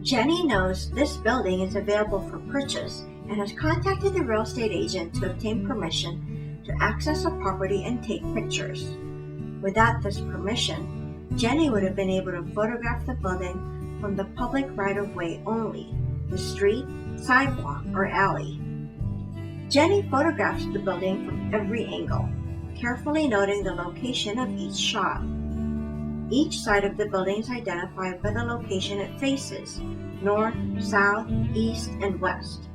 Jenny knows this building is available for purchase and has contacted the real estate agent to obtain permission to access the property and take pictures. Without this permission, Jenny would have been able to photograph the building from the public right-of-way only, the street, sidewalk, or alley. Jenny photographs the building from every angle, carefully noting the location of each shot. Each side of the building is identified by the location it faces, north, south, east, and west.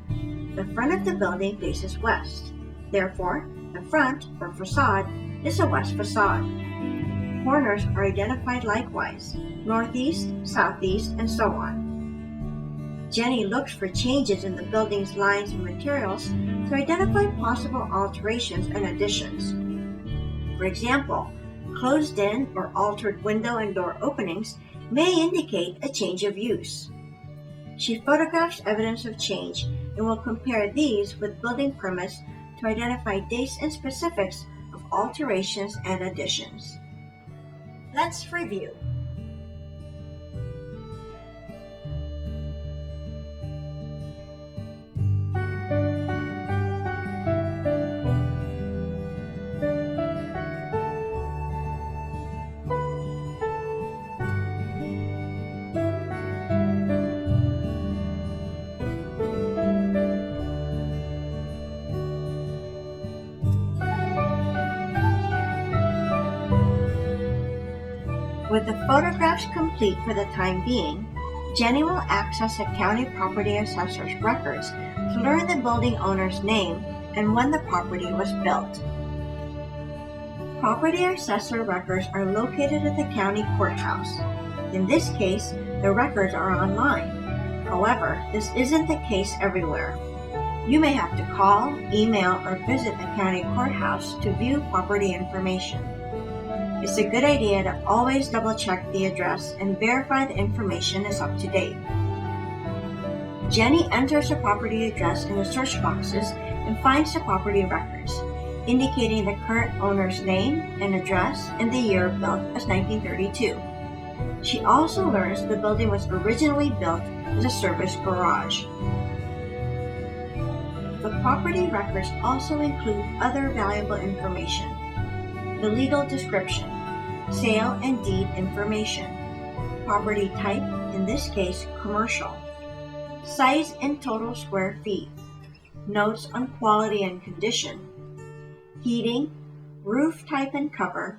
The front of the building faces west. Therefore, the front, or facade, is a west facade. Corners are identified likewise, northeast, southeast, and so on. Jenny looks for changes in the building's lines and materials to identify possible alterations and additions. For example, closed-in or altered window and door openings may indicate a change of use. She photographs evidence of change and will compare these with building permits to identify dates and specifics of alterations and additions. Let's review. With the photographs complete for the time being, Jenny will access the County Property Assessor's records to learn the building owner's name and when the property was built. Property Assessor records are located at the county courthouse. In this case, the records are online. However, this isn't the case everywhere. You may have to call, email, or visit the county courthouse to view property information. It's a good idea to always double-check the address and verify the information is up to date. Jenny enters the property address in the search boxes and finds the property records, indicating the current owner's name and address and the year built as 1932. She also learns the building was originally built as a service garage. The property records also include other valuable information: the legal description, sale and deed information, property type, in this case commercial, size and total square feet, notes on quality and condition, heating, roof type and cover,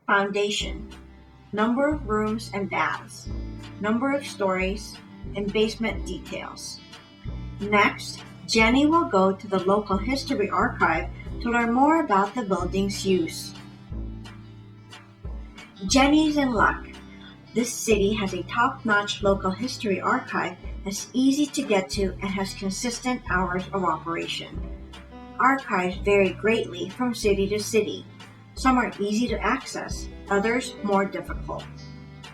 foundation, number of rooms and baths, number of stories, and basement details. Next, Jenny will go to the local history archive to learn more about the building's use. Jenny's in luck. This city has a top-notch local history archive that's easy to get to and has consistent hours of operation. Archives vary greatly from city to city. Some are easy to access, others more difficult.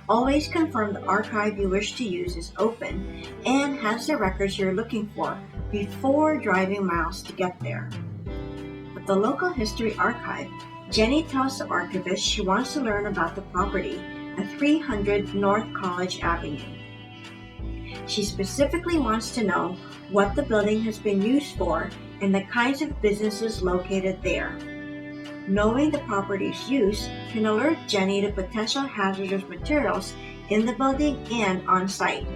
Always confirm the archive you wish to use is open and has the records you're looking for before driving miles to get there. At the local history archive, Jenny tells the archivist she wants to learn about the property at 300 North College Avenue. She specifically wants to know what the building has been used for and the kinds of businesses located there. Knowing the property's use can alert Jenny to potential hazardous materials in the building and on site.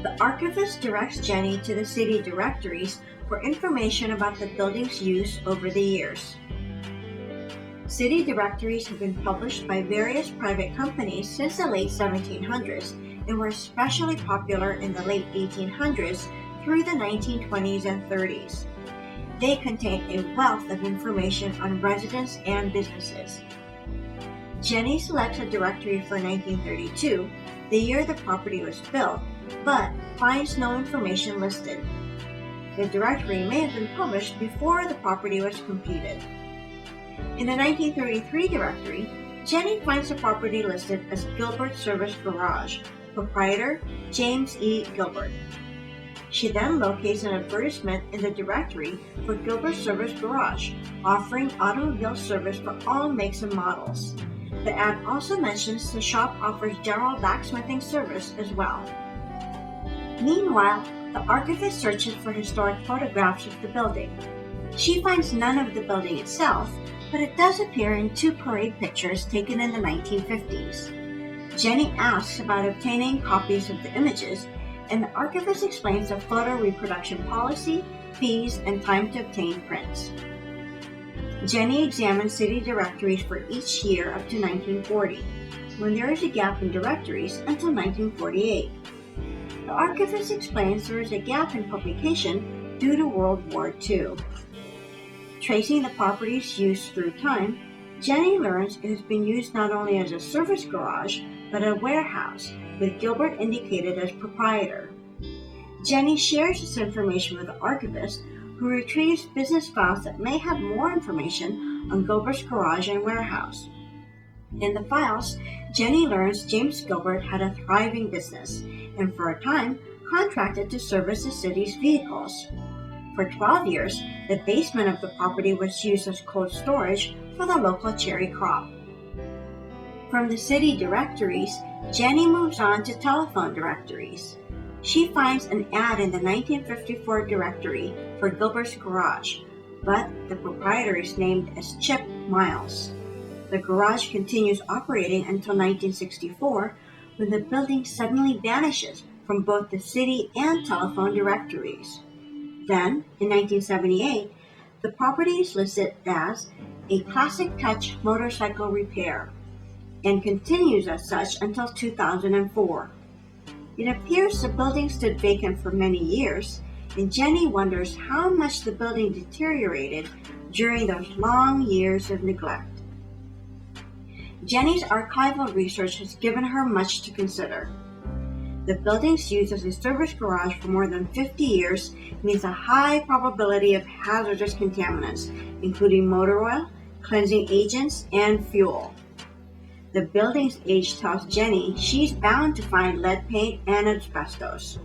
The archivist directs Jenny to the city directories for information about the building's use over the years. City directories have been published by various private companies since the late 1700s and were especially popular in the late 1800s through the 1920s and 30s. They contain a wealth of information on residents and businesses. Jenny selects a directory for 1932, the year the property was built, but finds no information listed. The directory may have been published before the property was completed. In the 1933 directory, Jenny finds the property listed as Gilbert Service Garage, proprietor James E. Gilbert. She then locates an advertisement in the directory for Gilbert Service Garage, offering automobile service for all makes and models. The ad also mentions the shop offers general blacksmithing service as well. Meanwhile, the archivist searches for historic photographs of the building. She finds none of the building itself, but it does appear in two parade pictures taken in the 1950s. Jenny asks about obtaining copies of the images, and the archivist explains the photo reproduction policy, fees, and time to obtain prints. Jenny examines city directories for each year up to 1940, when there is a gap in directories until 1948. The archivist explains there is a gap in publication due to World War II. Tracing the property's use through time, Jenny learns it has been used not only as a service garage, but a warehouse, with Gilbert indicated as proprietor. Jenny shares this information with the archivist, who retrieves business files that may have more information on Gilbert's garage and warehouse. In the files, Jenny learns James Gilbert had a thriving business, and for a time contracted to service the city's vehicles. For 12 years, the basement of the property was used as cold storage for the local cherry crop. From the city directories, Jenny moves on to telephone directories. She finds an ad in the 1954 directory for Gilbert's Garage, but the proprietor is named as Chip Miles. The garage continues operating until 1964, when the building suddenly vanishes from both the city and telephone directories. Then, in 1978, the property is listed as a Classic Touch motorcycle repair, and continues as such until 2004. It appears the building stood vacant for many years, and Jenny wonders how much the building deteriorated during those long years of neglect. Jenny's archival research has given her much to consider. The building's use as a service garage for more than 50 years means a high probability of hazardous contaminants, including motor oil, cleansing agents, and fuel. The building's age tells Jenny she's bound to find lead paint and asbestos.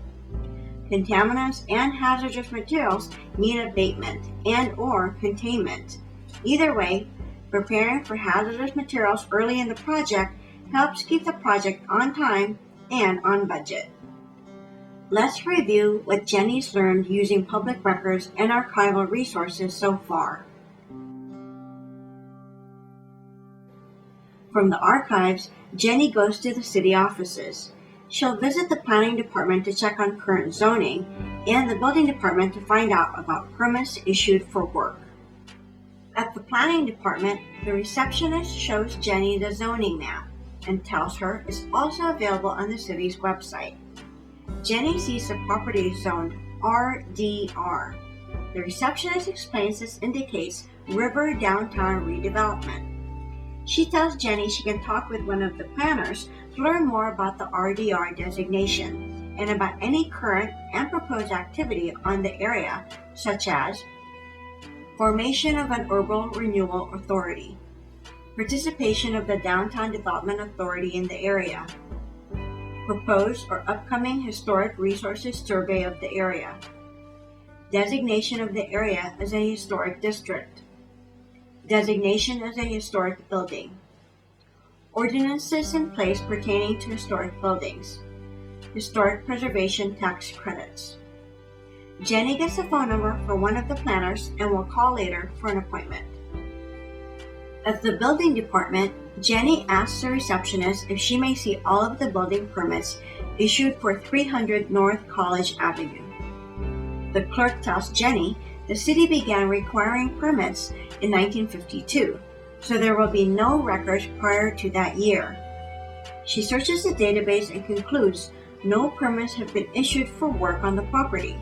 Contaminants and hazardous materials need abatement and/or containment. Either way, preparing for hazardous materials early in the project helps keep the project on time and on budget. Let's review what Jenny's learned using public records and archival resources so far. From the archives, Jenny goes to the city offices. She'll visit the planning department to check on current zoning and the building department to find out about permits issued for work. At the planning department, the receptionist shows Jenny the zoning map and tells her it's also available on the city's website. Jenny sees the property zoned RDR. The receptionist explains this indicates River Downtown Redevelopment. She tells Jenny she can talk with one of the planners to learn more about the RDR designation and about any current and proposed activity on the area, such as formation of an urban renewal authority, participation of the Downtown Development Authority in the area, proposed or upcoming historic resources survey of the area, designation of the area as a historic district, designation as a historic building, ordinances in place pertaining to historic buildings, historic preservation tax credits. Jenny gets a phone number for one of the planners and will call later for an appointment. At the building department, Jenny asks the receptionist if she may see all of the building permits issued for 300 North College Avenue. The clerk tells Jenny the city began requiring permits in 1952, so there will be no records prior to that year. She searches the database and concludes no permits have been issued for work on the property.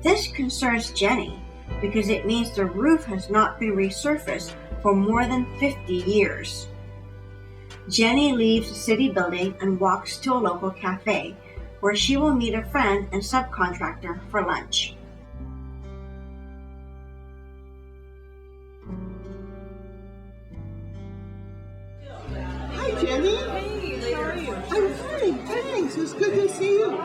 This concerns Jenny because it means the roof has not been resurfaced for more than 50 years. Jenny leaves the city building and walks to a local cafe where she will meet a friend and subcontractor for lunch. Hi, Jenny. Hey, how are you? I'm fine, thanks. It's good to see you.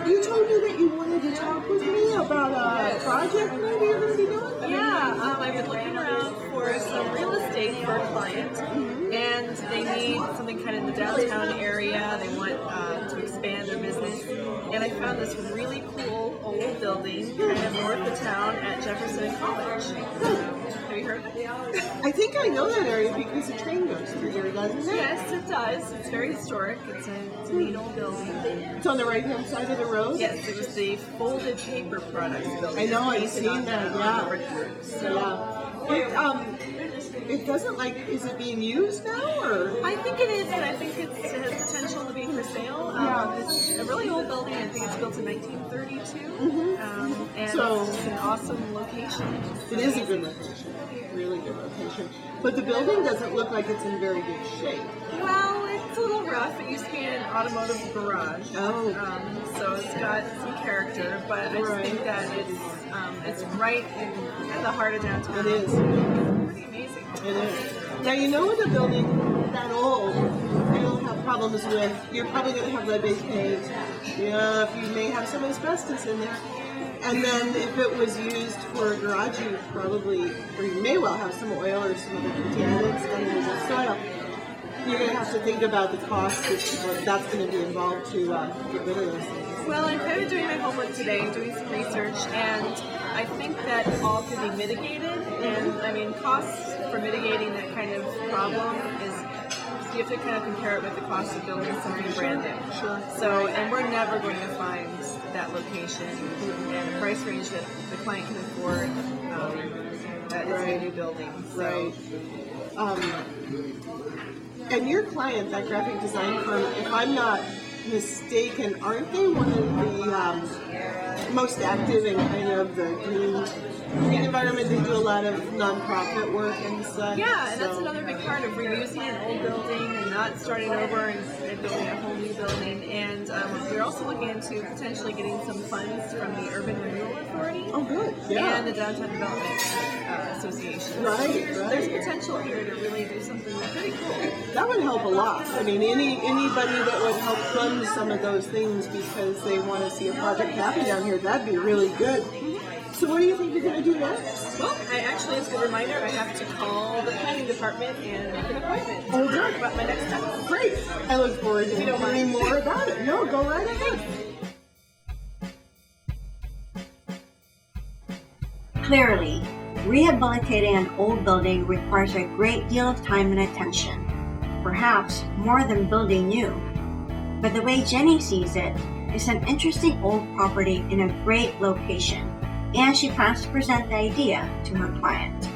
You told me that you wanted to talk with me about a project maybe you're going to be doing? Yeah, I've been looking around for some real estate for a client, and they need something kind of in the downtown area. They want to expand their business, and I found this really cool old building kind of north of town at Jefferson College. Have you heard of it? I think I know that area because the train goes through here, doesn't it? Yes, it does. It's very historic. It's a neat old building. It's on the right-hand side of the road? Yes, it was the folded paper products building. I know, I've Painted seen on that, the- yeah. on the brick. So Yeah. It doesn't is it being used now or? I think it is, and I think it has potential to be for sale. Yeah. It's a really old building. I think it's built in 1932, and So- it's just an awesome location. It is a good location, really good location. But the building doesn't look like it's in very good shape. Well, it's a little rough. It used to be an automotive garage. Oh. So it's got some character, but I just think that it's right in kind of the heart of downtown. It is. Pretty amazing. It is. Now you know with a building that old, you'll have problems with. You're probably going to have lead-based paint. Yeah, you may have some asbestos in there. And then if it was used for a garage, you probably, or you may well have some oil or some other contaminants and there's a soil. You're going to have to think about the cost that's going to be involved to get rid of those things. Well, I'm kind of doing my homework today, doing some research, and I think that all can be mitigated. And I mean, costs for mitigating that kind of problem is you have to kind of compare it with the cost of building something brand new. Sure. So, and we're never going to find that location and a price range that the client can afford. That is a new building. So. Right. And your client, that graphic design firm, if I'm not mistaken, aren't they one of the most active in kind of the green environment? They do a lot of nonprofit work and such. Yeah, and that's another big part of reusing an old building and not starting over and building a whole new building. And we're also looking into potentially getting some funds from the Urban Renewal Authority Oh, good. Yeah. and the Downtown Development Association. Right, So right. there's potential here to really do something pretty cool. That would help a lot. I mean, anybody that would help fund some of those things because they want to see a project happen down here, that'd be really good. So what do you think you're going to do next? Well, I actually, as a reminder, I have to call the planning department and make an appointment to talk about my next step. Great. I look forward to you don't hearing mind. more about it. No, go right ahead. Clearly, rehabilitating an old building requires a great deal of time and attention, perhaps more than building new. But the way Jenny sees it, it's an interesting old property in a great location, and she plans to present the idea to her client.